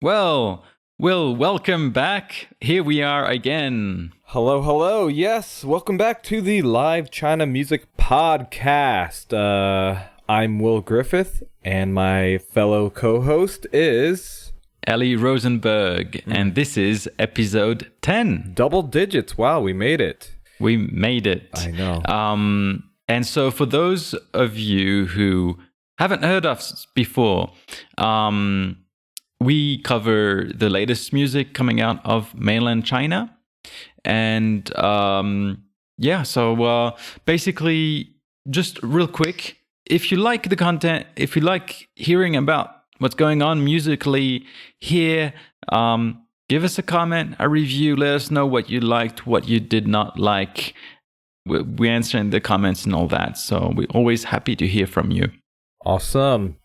Well, Will, welcome back. Here we are again. Hello, hello. Yes, welcome back to the Live China Music Podcast. I'm Will Griffith, and my fellow co-host is Ellie Rosenberg, and this is episode 10. Double digits. Wow, we made it. We made it. I know. And so for those of you who haven't heard us before, we cover the latest music coming out of mainland China. And so basically, just real quick, if you like the content, if you like hearing about what's going on musically here, give us a comment, a review, let us know what you liked, what you did not like. We answer in the comments and all that. So we're always happy to hear from you. Awesome.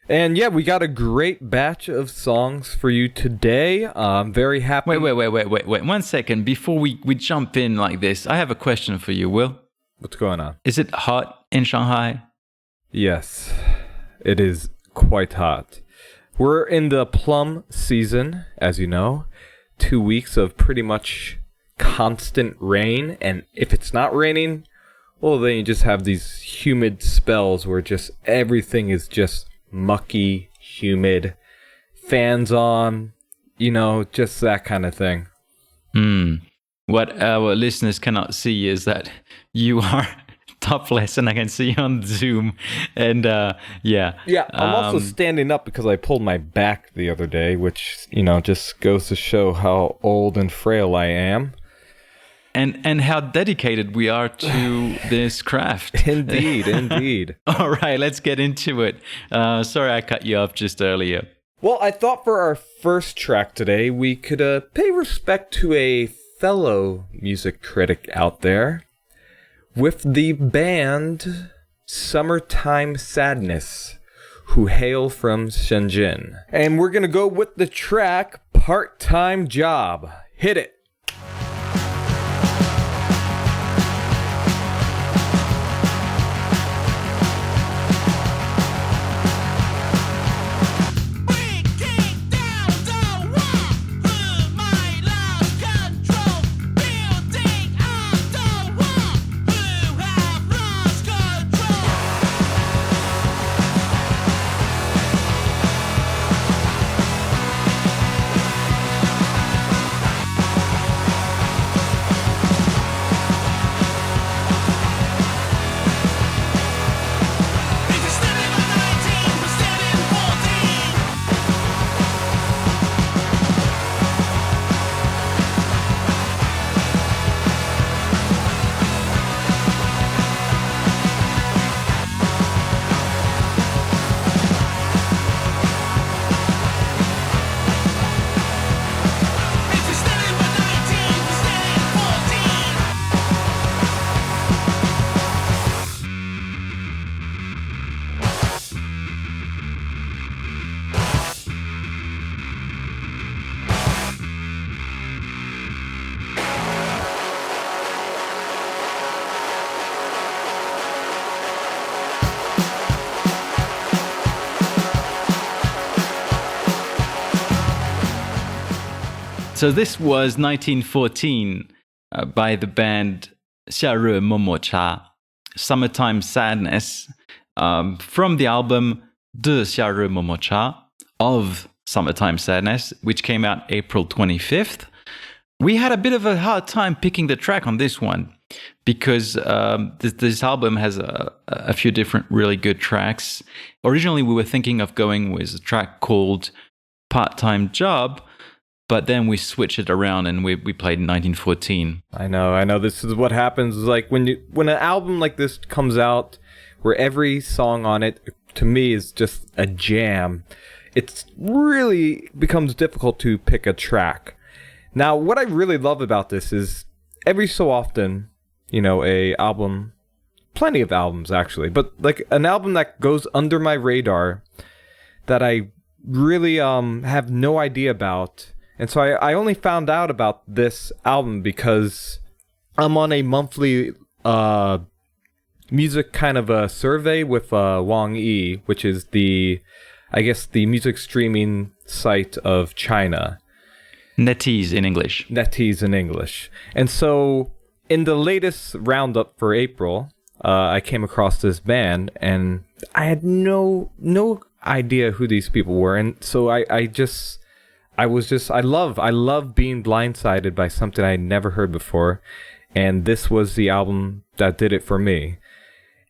And yeah, we got a great batch of songs for you today. I'm very happy. Wait. 1 second. Before we jump in like this, I have a question for you, Will. What's going on? Is it hot in Shanghai? Yes, it is quite hot. We're in the plum season, as you know. 2 weeks of pretty much constant rain. And if it's not raining, well, then you just have these humid spells where just everything is just mucky, humid, fans on, just that kind of thing. What our listeners cannot see is that you are topless, and I can see you on Zoom. And yeah, I'm also standing up because I pulled my back the other day, which just goes to show how old and frail I am. And how dedicated we are to this craft. Indeed. All right, let's get into it. Sorry I cut you off just earlier. Well, I thought for our first track today, we could pay respect to a fellow music critic out there with the band Summertime Sadness, who hail from Shenzhen. And we're going to go with the track Part-Time Job. Hit it. So this was 1914 by the band 夏日么么茶, Summertime Sadness, from the album 的夏日么么茶 of Summertime Sadness, which came out April 25th. We had a bit of a hard time picking the track on this one because this album has a few different really good tracks. Originally, we were thinking of going with a track called Part-Time Job, but then we switched it around and we played 1914. I know. This is what happens. Like when an album like this comes out, where every song on it, to me, is just a jam, it really becomes difficult to pick a track. Now, what I really love about this is every so often, a album, plenty of albums actually, but like an album that goes under my radar that I really have no idea about. And so I only found out about this album because I'm on a monthly music kind of a survey with Wang Yi, which is the I guess, the music streaming site of China. NetEase in English. NetEase in English. And so in the latest roundup for April, I came across this band, and I had no idea who these people were. And so I love being blindsided by something I never heard before. And this was the album that did it for me.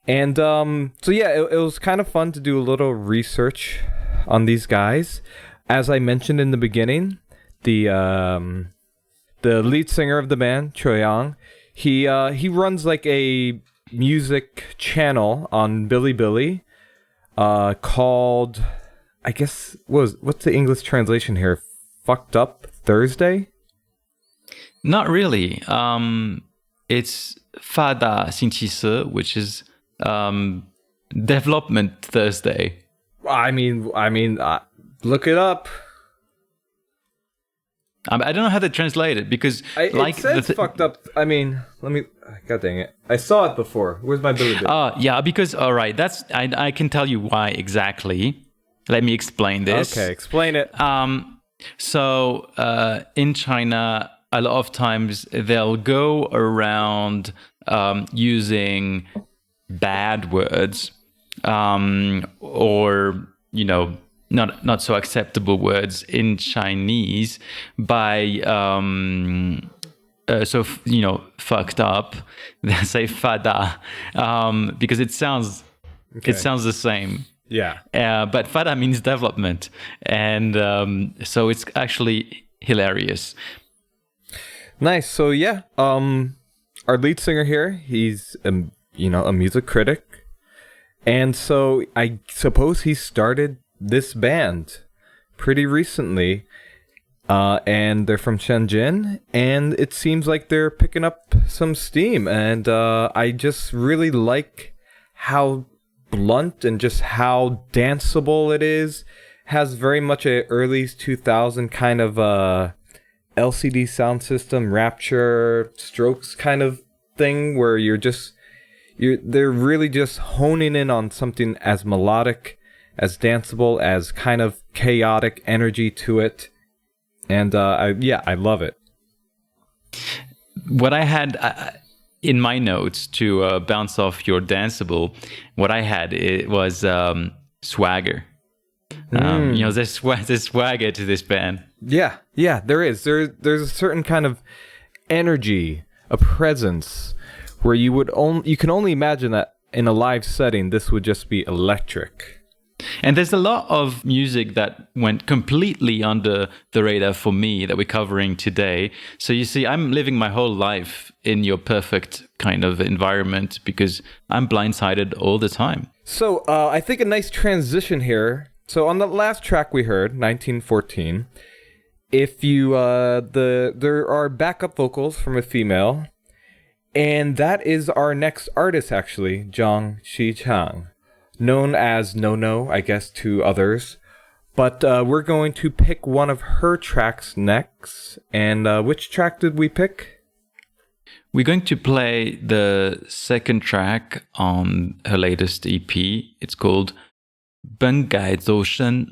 And so yeah, it was kind of fun to do a little research on these guys. As I mentioned in the beginning, the lead singer of the band, Choyang, he runs like a music channel on Bilibili called, I guess, what's the English translation here? Fucked Up Thursday? Not really. It's 发达星期四, which is Development Thursday. I mean, look it up. I don't know how to translate it because it says fucked up. I mean, God dang it! I saw it before. Where's my Bilibili? Yeah, because all right, I can tell you why exactly. Let me explain this. Okay, explain it. So in China, a lot of times they'll go around using bad words or not so acceptable words in Chinese by fucked up. They say fada because it sounds the same. Yeah. But fada means development, and so it's actually hilarious. Nice. So yeah, our lead singer here, he's a music critic, and so I suppose he started this band pretty recently, and they're from Shenzhen, and it seems like they're picking up some steam, and I just really like how blunt and just how danceable it is. Has very much a early 2000 kind of LCD sound system, Rapture, Strokes kind of thing, where they're really just honing in on something as melodic, as danceable, as kind of chaotic energy to it. And I love it. What I had in my notes to bounce off your danceable, what I had, it was swagger. There's swagger to this band. Yeah, there is. There's a certain kind of energy, a presence, where you can only imagine that in a live setting, this would just be electric. And there's a lot of music that went completely under the radar for me that we're covering today. So you see, I'm living my whole life in your perfect kind of environment because I'm blindsided all the time. So I think a nice transition here. So on the last track we heard, 1914, there are backup vocals from a female, and that is our next artist actually, Zhang Xingchan, known as No, I guess, to others. But we're going to pick one of her tracks next. And which track did we pick? We're going to play the second track on her latest EP. It's called 本改奏声.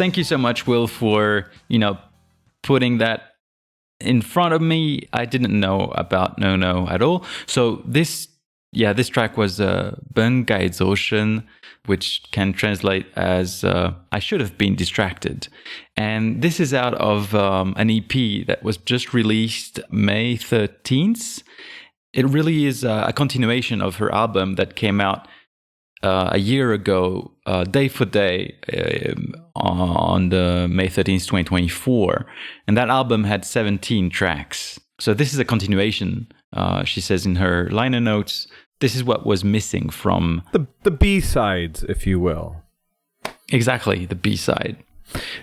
thank you so much, Will, for, putting that in front of me. I didn't know about No at all. So this track was 本改走身, which can translate as I should have been distracted. And this is out of an EP that was just released May 13th. It really is a continuation of her album that came out a year ago, day for day, on the May 13th, 2024. And that album had 17 tracks. So this is a continuation. She says in her liner notes, this is what was missing from... The B-sides, if you will. Exactly, the B-side.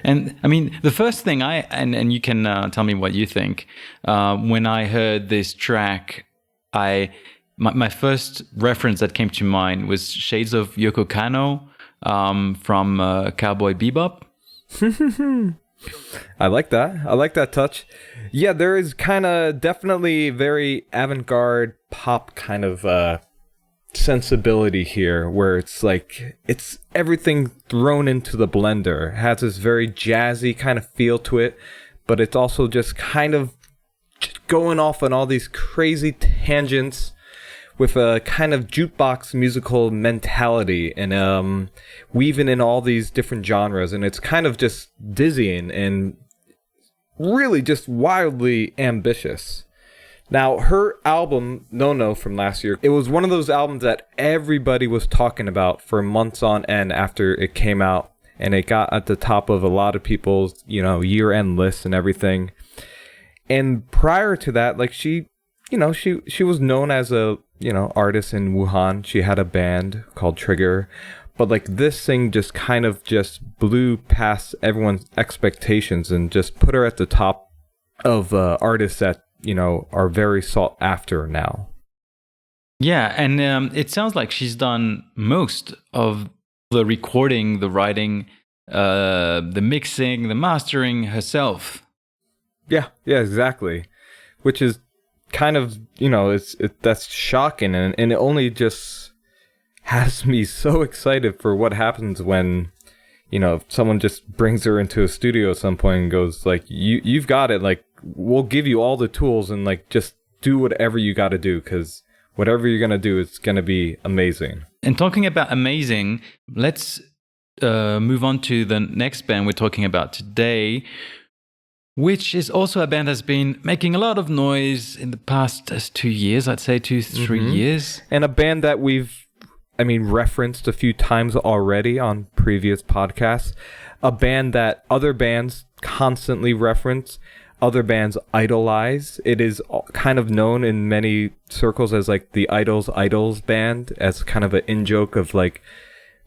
And I mean, the first thing and you can tell me what you think. When I heard this track, my first reference that came to mind was Shades of Yoko Kanno from Cowboy Bebop. I like that. I like that touch. Yeah, there is kind of definitely very avant-garde pop kind of sensibility here, where it's like it's everything thrown into the blender. It has this very jazzy kind of feel to it, but it's also just kind of just going off on all these crazy tangents with a kind of jukebox musical mentality and weaving in all these different genres, and it's kind of just dizzying and really just wildly ambitious. Now, her album, No from last year, it was one of those albums that everybody was talking about for months on end after it came out, and it got at the top of a lot of people's, year-end lists and everything. And prior to that, like she was known as a, artist in Wuhan. She had a band called Trigger, but like this thing just kind of just blew past everyone's expectations and just put her at the top of artists that, are very sought after now. Yeah, and it sounds like she's done most of the recording, the writing, the mixing, the mastering herself. Yeah, exactly. Which is kind of, that's shocking, and it only just has me so excited for what happens when, if someone just brings her into a studio at some point and goes like, you've got it, like, we'll give you all the tools and like just do whatever you got to do, because whatever you're going to do, it's going to be amazing. And talking about amazing, let's move on to the next band we're talking about today, which is also a band that's been making a lot of noise in the past 2 years, I'd say 2-3 years. And a band that we've, referenced a few times already on previous podcasts. A band that other bands constantly reference, other bands idolize. It is kind of known in many circles as like the Idols band, as kind of an in-joke of like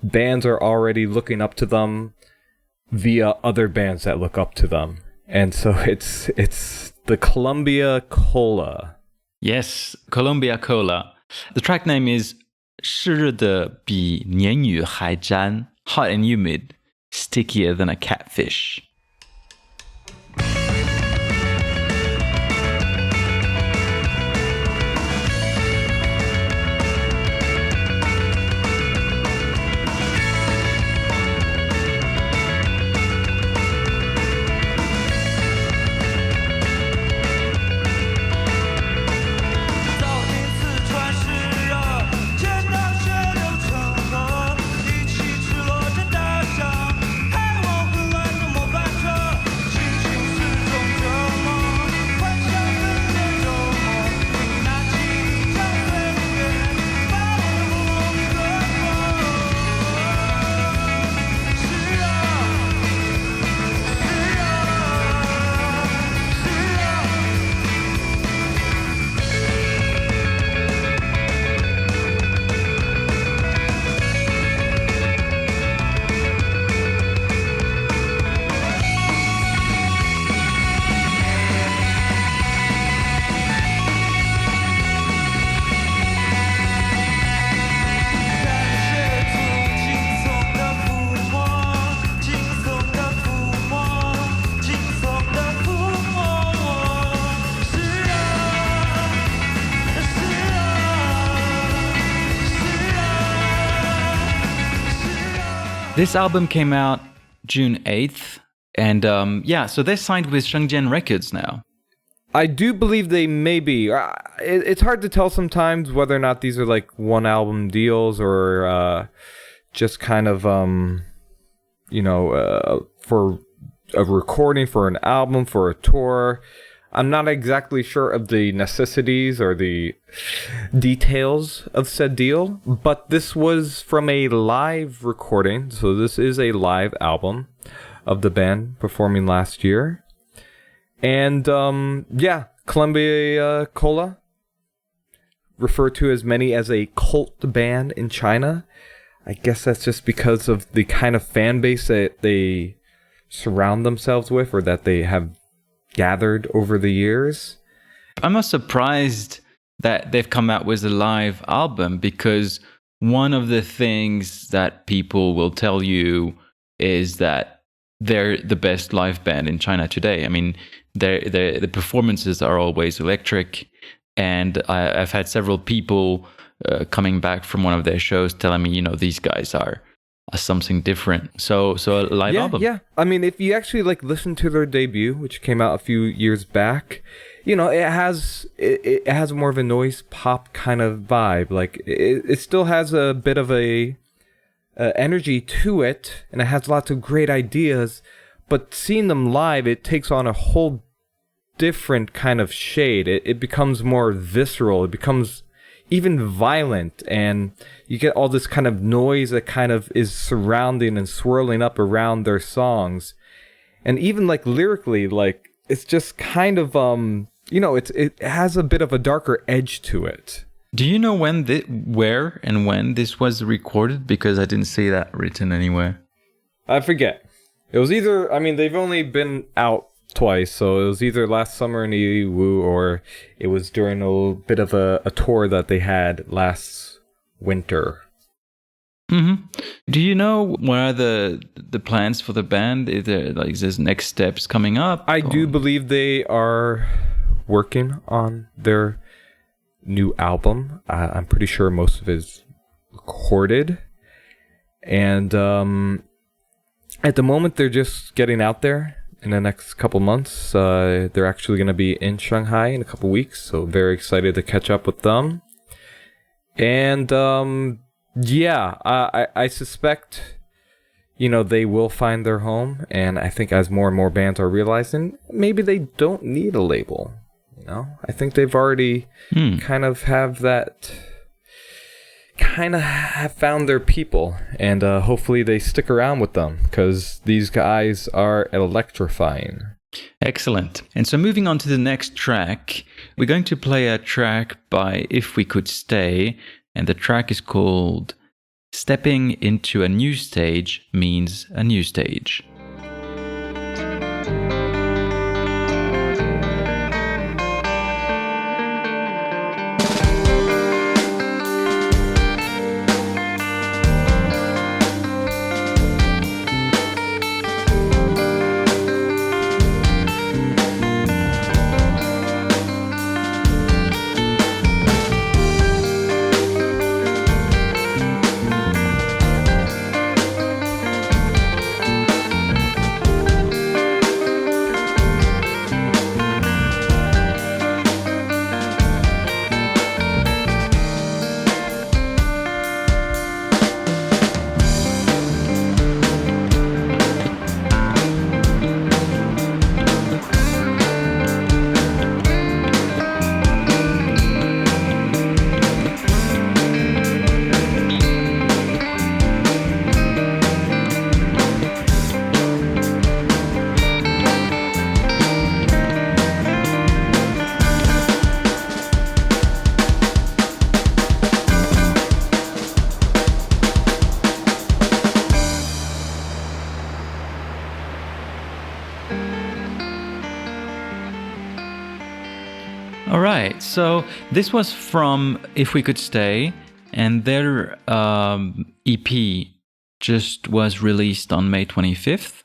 bands are already looking up to them via other bands that look up to them. And so it's the Colombia Cola. Yes, Colombia Cola. The track name is 湿热的比年雨还沾, hot and humid, stickier than a catfish. This album came out June 8th. And so they're signed with Shenzhen Records now. I do believe they may be. It's hard to tell sometimes whether or not these are like one album deals or just kind of, for a recording, for an album, for a tour. I'm not exactly sure of the necessities or the details of said deal, but this was from a live recording. So this is a live album of the band performing last year. And, Colombia Cola, referred to as many as a cult band in China. I guess that's just because of the kind of fan base that they surround themselves with or that they have gathered over the years. I'm not surprised that they've come out with a live album, because one of the things that people will tell you is that they're the best live band in China today. I mean, the performances are always electric, and I've had several people coming back from one of their shows telling me, these guys are something different. So a live album. Yeah. I mean, if you actually listen to their debut, which came out a few years back, it has more of a noise pop kind of vibe. Like it still has a bit of a energy to it, and it has lots of great ideas. But seeing them live, it takes on a whole different kind of shade. It becomes more visceral. It becomes even violent, and you get all this kind of noise that kind of is surrounding and swirling up around their songs. And even lyrically, it's just kind of, it has a bit of a darker edge to it. Do you know where and when this was recorded? Because I didn't see that written anywhere. I forget. It was either, they've only been out twice, so it was either last summer in Hei Mu or it was during a little bit of a tour that they had last winter. Mm-hmm. Do you know what are the plans for the band? Is there's next steps coming up? I do believe they are working on their new album. I'm pretty sure most of it is recorded, and at the moment they're just getting out there. In the next couple months, they're actually going to be in Shanghai in a couple weeks, so very excited to catch up with them. And I suspect, they will find their home, and I think as more and more bands are realizing, maybe they don't need a label. I think they've already kind of found their people, and hopefully they stick around with them, because these guys are electrifying. Excellent. And so moving on to the next track, we're going to play a track by If We Could Stay, and the track is called Stepping into a New Stage Means a New Stage. All right, so this was from If We Could Stay, and their EP just was released on May 25th.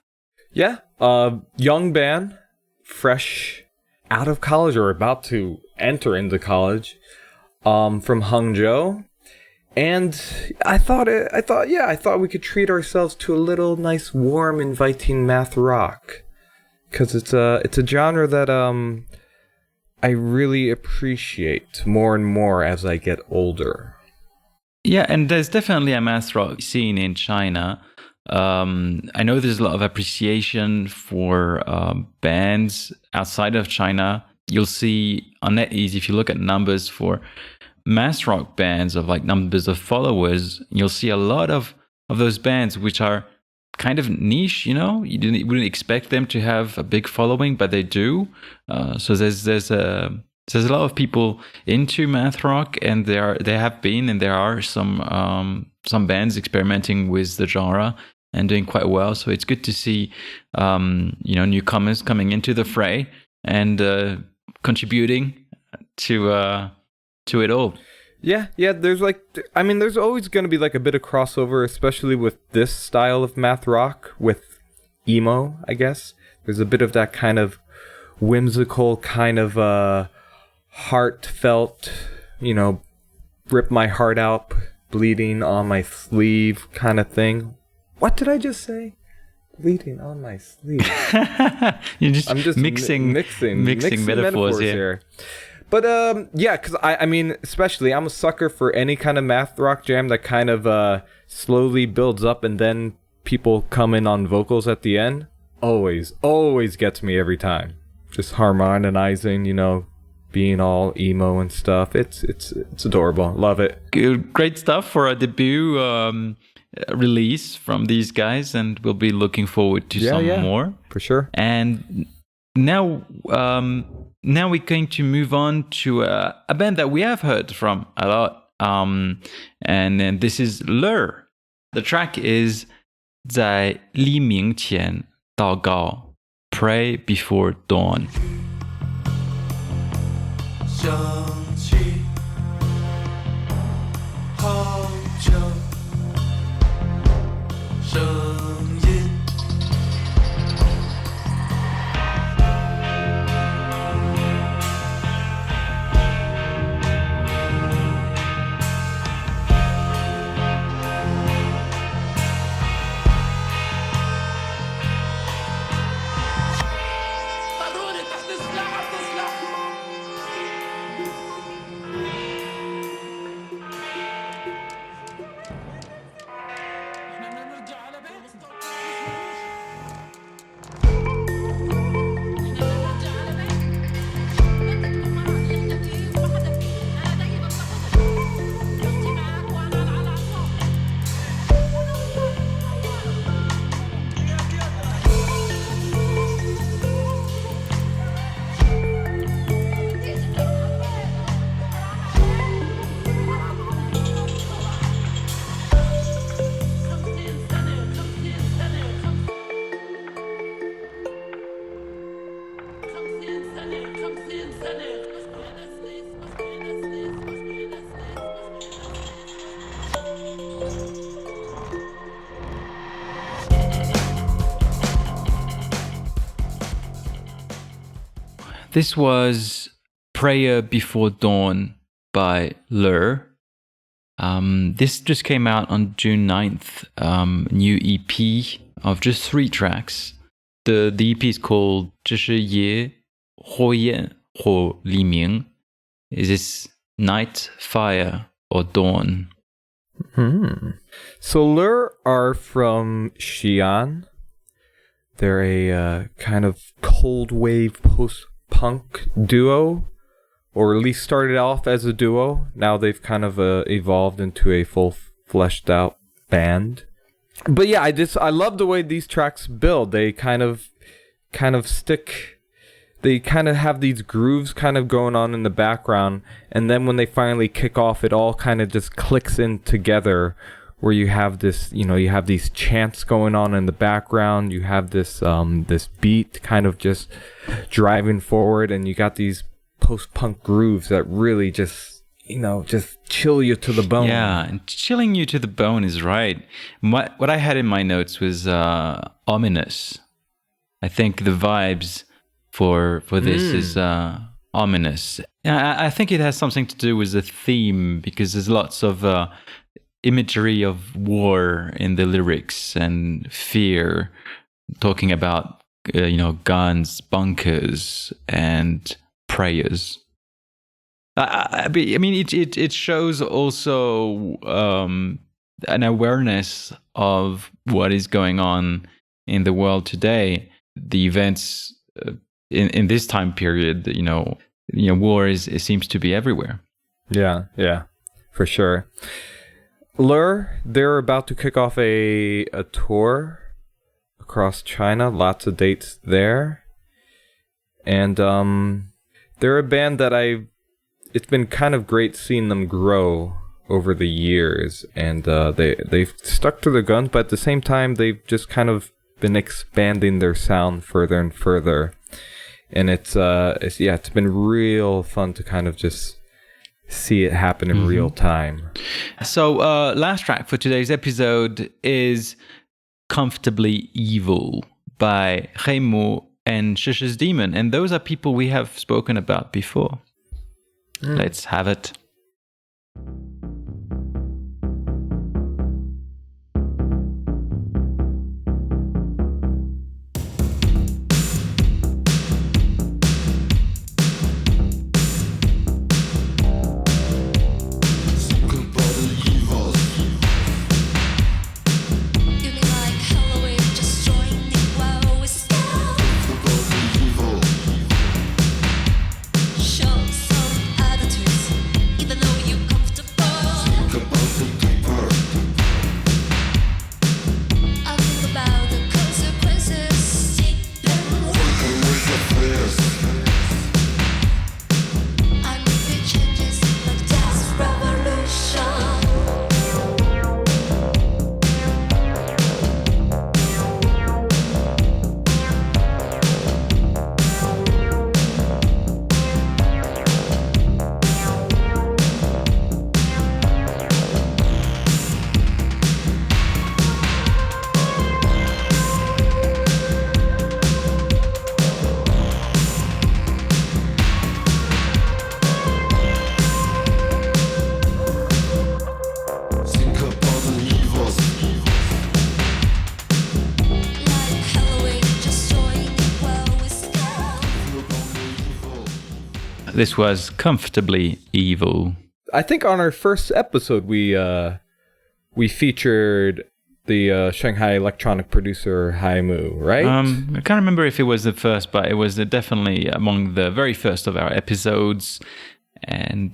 Yeah, young band, fresh out of college or about to enter into college, from Hangzhou. And I thought we could treat ourselves to a little nice, warm, inviting math rock, because it's a genre that I really appreciate more and more as I get older. Yeah, and there's definitely a math rock scene in China. I know there's a lot of appreciation for bands outside of China. You'll see on NetEase, if you look at numbers for math rock bands of like numbers of followers, you'll see a lot of those bands which are kind of niche, you know. You wouldn't expect them to have a big following, but they do. So there's a lot of people into math rock, and there are some bands experimenting with the genre and doing quite well. So it's good to see newcomers coming into the fray and contributing to it all. Yeah. There's there's always going to be like a bit of crossover, especially with this style of math rock with emo, I guess. There's a bit of that kind of whimsical, kind of heartfelt, rip my heart out, bleeding on my sleeve kind of thing. What did I just say? Bleeding on my sleeve. I'm just mixing metaphors here. But because I mean, especially I'm a sucker for any kind of math rock jam that kind of slowly builds up and then people come in on vocals at the end. Always gets me every time. Just harmonizing, being all emo and stuff. It's adorable. Love it. Great stuff for a debut release from these guys, and we'll be looking forward to some more for sure. And now we're going to move on to a band that we have heard from a lot, and this is Le. The track is 在黎明前祷告 Pray Before Dawn. 想起好久声音This was Prayer Before Dawn by Le. This just came out on June 9th, new EP of just 3 tracks. The EP is called 这是夜火焰或黎明. Is this night, fire, or dawn? So Le are from Xi'an. They're a kind of cold wave post-punk duo, or at least started off as a duo. Now they've kind of evolved into a full fleshed out band. But yeah, I love the way these tracks build. They kind of stick. They kind of have these grooves kind of going on in the background, and then when they finally kick off, it all kind of just clicks in together. Where you have this, you have these chants going on in the background. You have this this beat kind of just driving forward, and you got these post-punk grooves that really just chill you to the bone. Yeah, and chilling you to the bone is right. What I had in my notes was ominous. I think the vibes for this is ominous. I think it has something to do with the theme, because there's lots of imagery of war in the lyrics and fear, talking about guns, bunkers, and prayers. I mean, it shows also an awareness of what is going on in the world today. The events in this time period, war it seems to be everywhere. Yeah, for sure. Lur, they're about to kick off a tour across China. Lots of dates there. And they're a band that it's been kind of great seeing them grow over the years. And they've stuck to their guns, but at the same time, they've just kind of been expanding their sound further and further. And it's been real fun to kind of just see it happen in real time. So last track for today's episode is Comfortably Evil by Hei Mu and Shishi Demon, and those are people we have spoken about before. Let's have it. This was Comfortably Evil. I think on our first episode we featured the Shanghai electronic producer Hei Mu, right? I can't remember if it was the first, but it was definitely among the very first of our episodes, and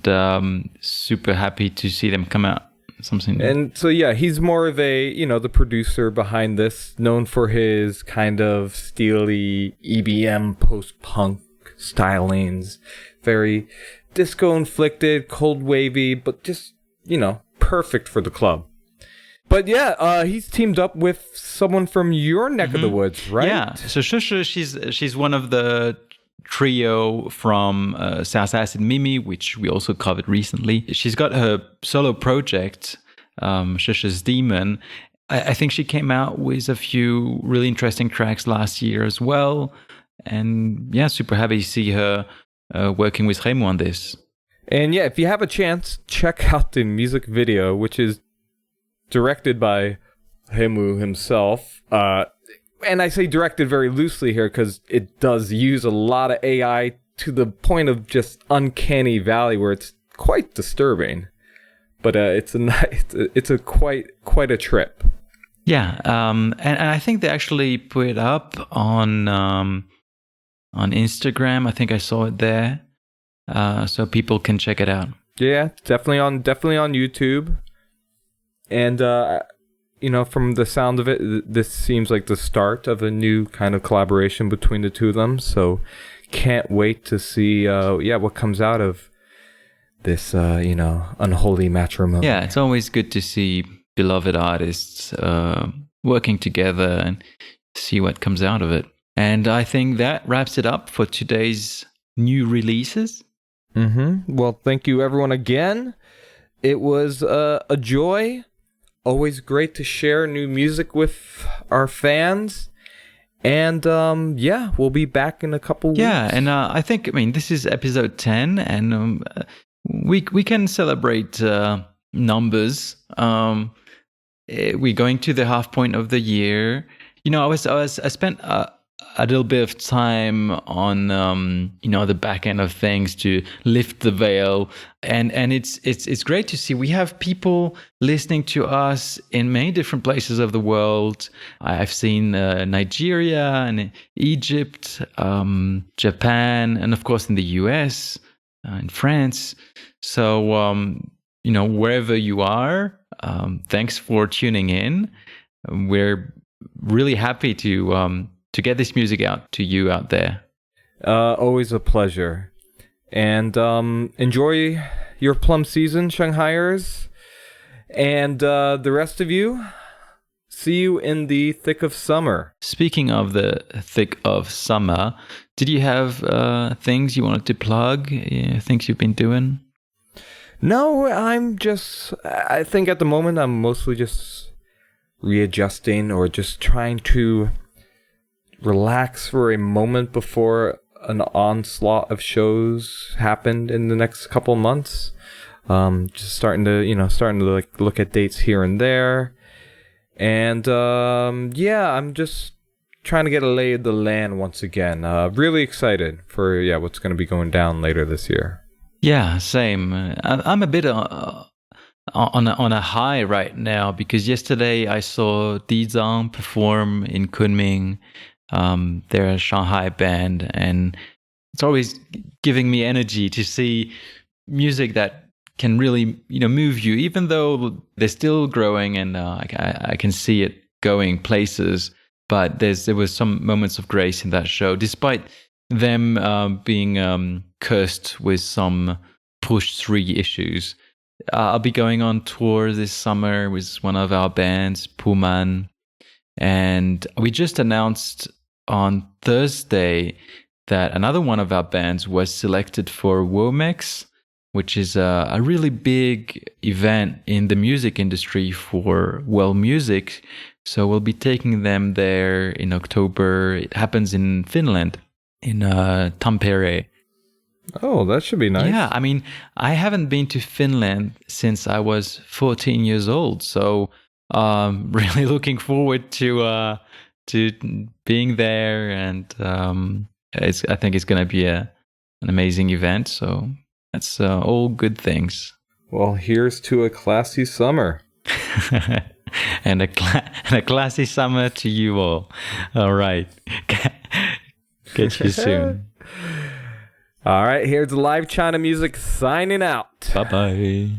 super happy to see them come out. Something. And so yeah, he's more of a the producer behind this, known for his kind of steely EBM post-punk stylings, very disco inflicted, cold wavy, but just perfect for the club. But yeah, he's teamed up with someone from your neck of the woods, right? Yeah. So Shishi, she's one of the trio from South Acid Mimi, which we also covered recently. She's got her solo project, Shishi's Demon. I think she came out with a few really interesting tracks last year as well. And yeah, super happy to see her working with Heimu on this. And yeah, if you have a chance, check out the music video, which is directed by Heimu himself. And I say directed very loosely here because it does use a lot of AI to the point of just uncanny valley where it's quite disturbing. But it's quite a trip. Yeah, and I think they actually put it up on Instagram. I think I saw it there, so people can check it out. Yeah, definitely on YouTube. And from the sound of it, this seems like the start of a new kind of collaboration between the two of them. So can't wait to see what comes out of this unholy matrimony. Yeah, it's always good to see beloved artists working together and see what comes out of it. And I think that wraps it up for today's new releases. Well, thank you everyone again. It was a joy. Always great to share new music with our fans. And we'll be back in a couple weeks. Yeah, and I think, this is episode 10, and we can celebrate numbers. We're going to the half point of the year. I spent a little bit of time on the back end of things to lift the veil, and it's great to see we have people listening to us in many different places of the world. I've seen Nigeria and Egypt, Japan, and of course in the US, in France. So wherever you are, thanks for tuning in. We're really happy to get this music out to you out there. Always a pleasure. And enjoy your plum season, Shanghaiers. And the rest of you, see you in the thick of summer. Speaking of the thick of summer, did you have things you wanted to plug? Things you've been doing? No, I think at the moment I'm mostly just readjusting or just trying to relax for a moment before an onslaught of shows happened in the next couple months. Just starting to like look at dates here and there. And I'm just trying to get a lay of the land once again. Really excited for what's going to be going down later this year. Yeah, same. I'm a bit on a high right now because yesterday I saw Zhang perform in Kunming. They're a Shanghai band, and it's always giving me energy to see music that can really move you, even though they're still growing and I can see it going places. But there was some moments of grace in that show, despite them being cursed with some push 3 issues. I'll be going on tour this summer with one of our bands, Puman, and we just announced on Thursday that another one of our bands was selected for Womex, which is a really big event in the music industry for world music. So we'll be taking them there in October. It happens in Finland, in Tampere. Oh, that should be nice. Yeah, I mean, I haven't been to Finland since I was 14 years old. So really looking forward to being there. And I think it's going to be an amazing event. So that's all good things. Well, here's to a classy summer. And a classy summer to you all. All right. Catch you soon. All right, here's live China music signing out. Bye-bye.